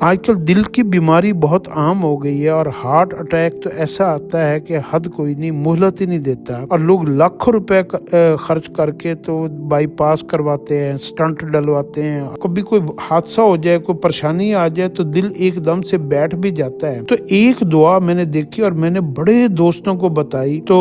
آج کل دل کی بیماری بہت عام ہو گئی ہے اور ہارٹ اٹیک تو ایسا آتا ہے کہ حد کوئی نہیں، مہلت ہی نہیں دیتا، اور لوگ لاکھوں روپے خرچ کر کے تو بائی پاس کرواتے ہیں، سٹنٹ ڈلواتے ہیں۔ کبھی کوئی حادثہ ہو جائے، کوئی پریشانی آ جائے تو دل ایک دم سے بیٹھ بھی جاتا ہے۔ تو ایک دعا میں نے دیکھی اور میں نے بڑے دوستوں کو بتائی، تو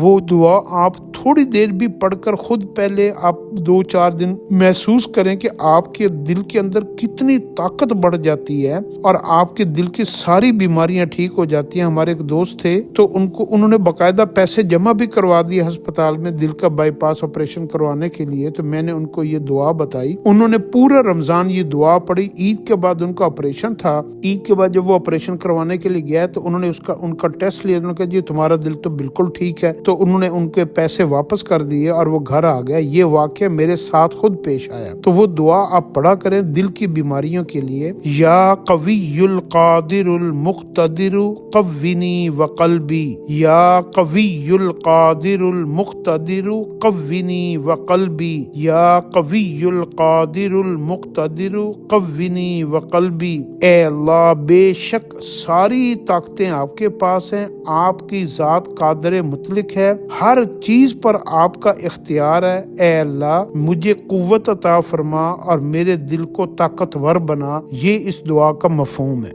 وہ دعا آپ تھوڑی دیر بھی پڑھ کر خود پہلے آپ 2-4 دن محسوس کریں کہ آپ کے دل کے اندر کتنی طاقت بڑھ جاتی ہے اور آپ کے دل کی ساری بیماریاں ٹھیک ہو جاتی ہیں۔ ہمارے ایک دوست تھے تو انہوں نے باقاعدہ پیسے جمع بھی کروا دیے ہسپتال میں دل کا بائی پاس آپریشن کروانے کے لیے۔ تو میں نے ان کو یہ دعا بتائی، انہوں نے پورا رمضان یہ دعا پڑھی۔ عید کے بعد ان کا آپریشن تھا، عید کے بعد جب وہ آپریشن کروانے کے لیے گیا تو انہوں نے ان کا ٹیسٹ لیا، انہوں نے کہا جی تمہارا دل تو بالکل ٹھیک ہے، تو انہوں نے ان کے پیسے واپس کر دیے اور وہ گھر آ گیا۔ یہ واقعہ میرے ساتھ خود پیش آیا۔ تو وہ دعا آپ پڑھا کریں دل کی بیماریوں کے لیے، یا قوی القادر المقتدر قونی وقلبی، یا قوی القادر المقتدر قونی وقلبی، یا قوی القادر المقتدر قونی وقلبی۔ اے اللہ، بے شک ساری طاقتیں آپ کے پاس ہیں، آپ کی ذات قادر مطلق ہے، ہر چیز پر آپ کا اختیار ہے۔ اے اللہ، مجھے قوت عطا فرما اور میرے دل کو طاقتور بنا۔ یہ اس دعا کا مفہوم ہے۔